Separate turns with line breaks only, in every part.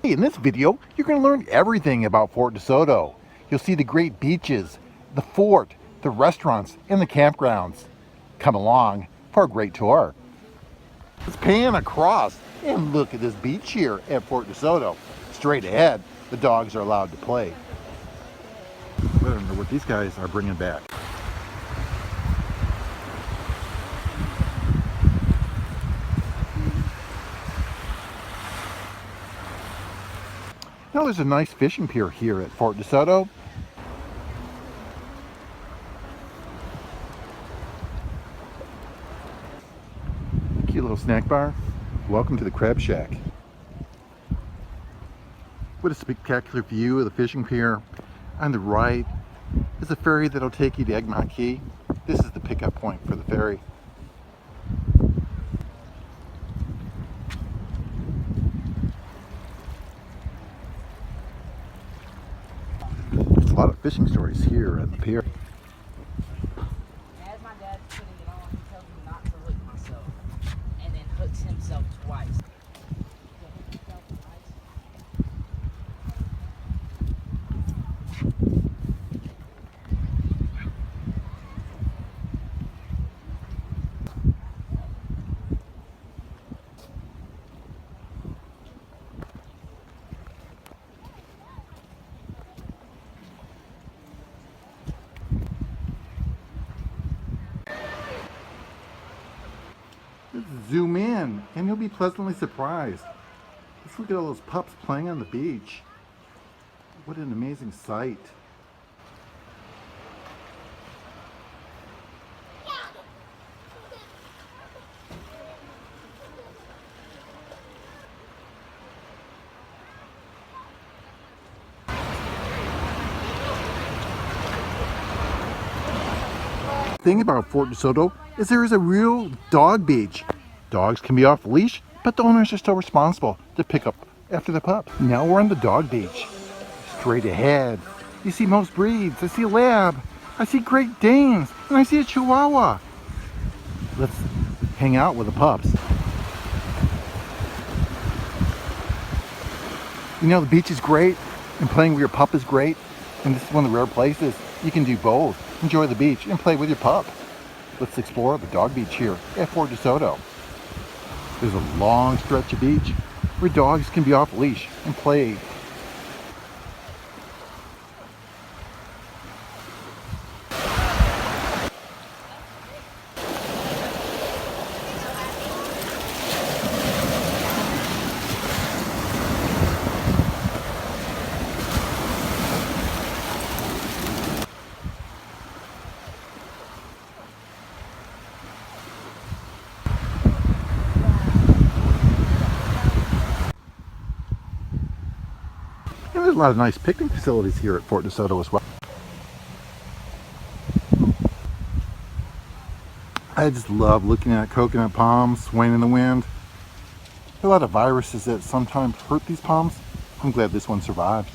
Hey, in this video, you're going to learn everything about Fort DeSoto. You'll see the great beaches, the fort, the restaurants, and the campgrounds. Come along for a great tour. Let's pan across and look at this beach here at Fort DeSoto. Straight ahead, the dogs are allowed to play. I don't know what these guys are bringing back. Now there's a nice fishing pier here at Fort DeSoto. Cute little snack bar. Welcome to the Crab Shack. What a spectacular view of the fishing pier. On the right is a ferry that'll take you to Egmont Key. This is the pickup point for the ferry. There's a lot of fishing stories here at the pier.
As my dad's putting it on, he tells me not to hook myself, and then hooks himself twice.
Let's zoom in and you'll be pleasantly surprised. Let's look at all those pups playing on the beach. What an amazing sight. The thing about Fort DeSoto is there is a real dog beach. Dogs can be off leash, but the owners are still responsible to pick up after the pups. Now we're on the dog beach. Straight ahead, you see most breeds. I see a lab, I see Great Danes, and I see a Chihuahua. Let's hang out with the pups. You know, the beach is great, and playing with your pup is great, and this is one of the rare places you can do both. Enjoy the beach and play with your pup. Let's explore the dog beach here at Fort DeSoto. There's a long stretch of beach where dogs can be off leash and play. And there's a lot of nice picnic facilities here at Fort DeSoto as well. I just love looking at coconut palms swaying in the wind. There are a lot of viruses that sometimes hurt these palms. I'm glad this one survived.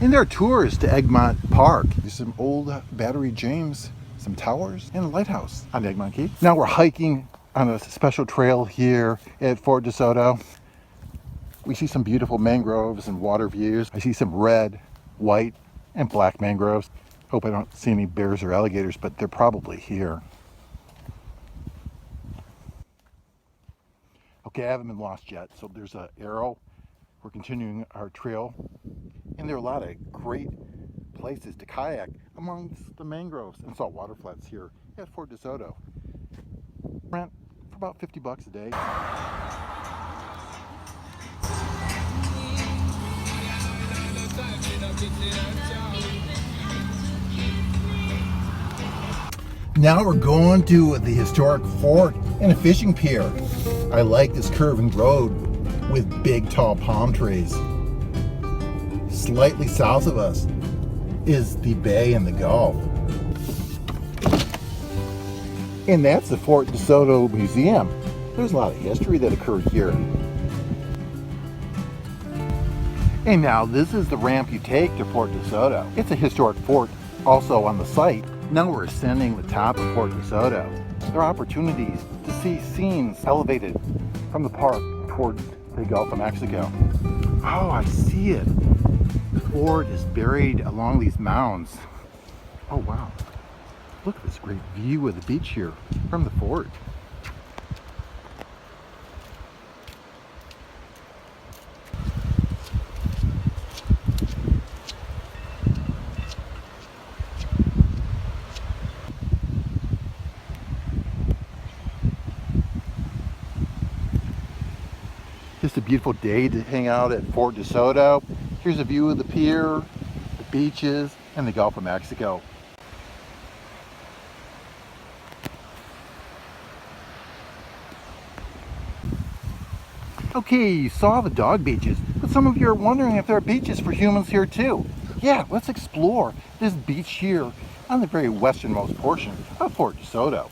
And there are tours to Egmont Park. There's some old Battery James, some towers, and a lighthouse on Egmont Key. Now we're hiking on a special trail here at Fort DeSoto. We see some beautiful mangroves and water views. I see some red, white, and black mangroves. Hope I don't see any bears or alligators, but they're probably here. Okay, I haven't been lost yet. So there's an arrow. We're continuing our trail. And there are a lot of great places to kayak amongst the mangroves and saltwater flats here at Fort DeSoto. Rent for about $50 a day. Now we're going to the historic fort and a fishing pier. I like this curving road with big tall palm trees. Slightly south of us is the bay and the Gulf. And that's the Fort DeSoto Museum. There's a lot of history that occurred here. And now this is the ramp you take to Fort DeSoto. It's a historic fort also on the site. Now we're ascending the top of Fort DeSoto. There are opportunities to see scenes elevated from the park toward the Gulf of Mexico. Oh, I see it. The fort is buried along these mounds. Oh wow. Look at this great view of the beach here from the fort. Just a beautiful day to hang out at Fort DeSoto. Here's a view of the pier, the beaches, and the Gulf of Mexico. Okay, you saw the dog beaches, but some of you are wondering if there are beaches for humans here too. Yeah, let's explore this beach here on the very westernmost portion of Fort DeSoto.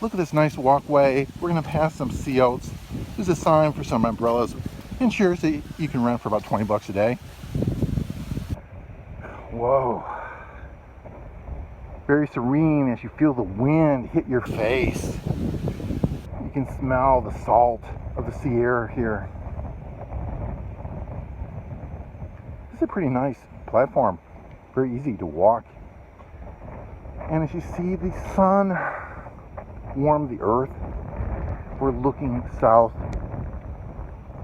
Look at this nice walkway. We're going to pass some sea oats. There's a sign for some umbrellas and chairs that you can rent for about 20 bucks a day. Whoa. Very serene as you feel the wind hit your face. You can smell the salt of the sea air here. This is a pretty nice platform. Very easy to walk. And as you see the sun warm the earth, we're looking south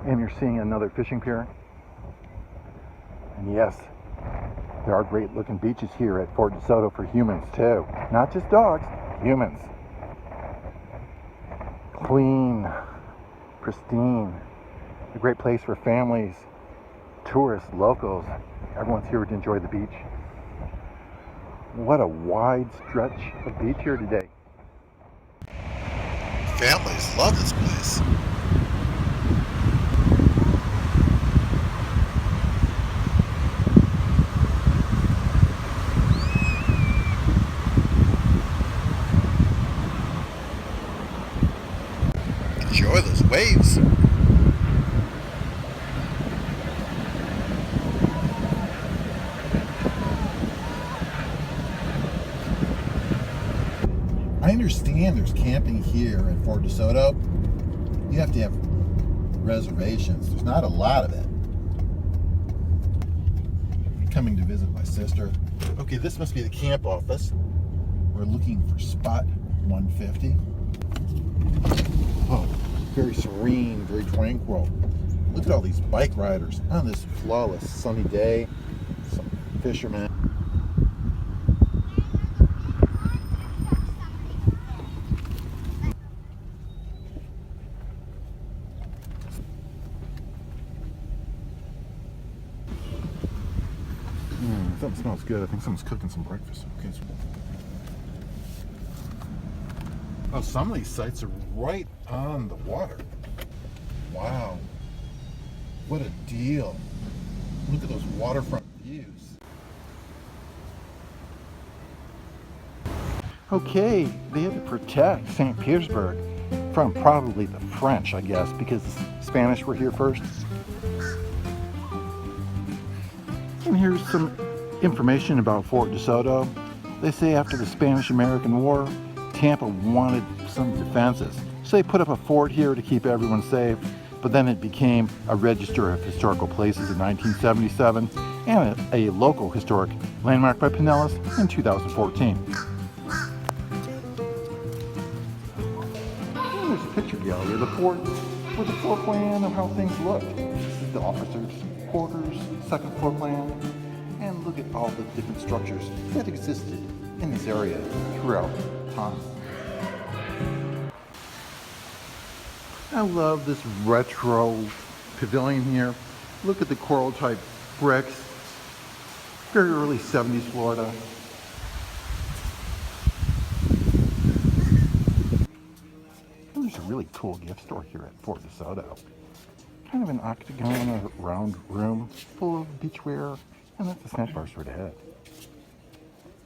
and you're seeing another fishing pier. And yes, there are great looking beaches here at Fort DeSoto for humans too. Not just dogs, humans. Clean, pristine, a great place for families, tourists, locals. Everyone's here to enjoy the beach. What a wide stretch of beach here today. Families love this place. Enjoy those waves. I understand there's camping here at Fort DeSoto. You have to have reservations. There's not a lot of it. I'm coming to visit my sister. Okay, this must be the camp office. We're looking for spot 150. Oh, very serene, very tranquil. Look at all these bike riders on this flawless sunny day. Some fishermen. Something smells good. I think someone's cooking some breakfast. Okay. Oh, some of these sites are right on the water. Wow. What a deal. Look at those waterfront views. Okay, they had to protect St. Petersburg from probably the French, I guess, because the Spanish were here first. And here's some information about Fort DeSoto. They say after the Spanish-American War, Tampa wanted some defenses. So they put up a fort here to keep everyone safe, but then it became a register of historical places in 1977 and a local historic landmark by Pinellas in 2014. And there's a picture gallery of the fort with a floor plan of how things looked. This is the officers' quarters, second floor plan. And look at all the different structures that existed in this area throughout time. I love this retro pavilion here. Look at the coral type bricks. Very early 70s Florida. And there's a really cool gift store here at Fort DeSoto. Kind of an octagon or round room full of beachwear. And that's the snack bar straight ahead.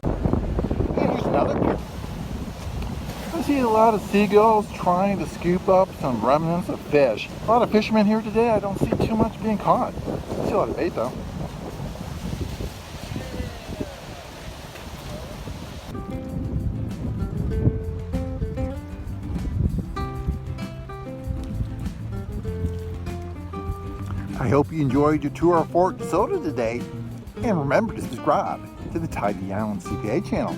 And here's another picture. I see a lot of seagulls trying to scoop up some remnants of fish. A lot of fishermen here today. I don't see too much being caught. I see a lot of bait though. I hope you enjoyed your tour of Fort DeSoto today. And remember to subscribe to the Tidy Island CPA channel.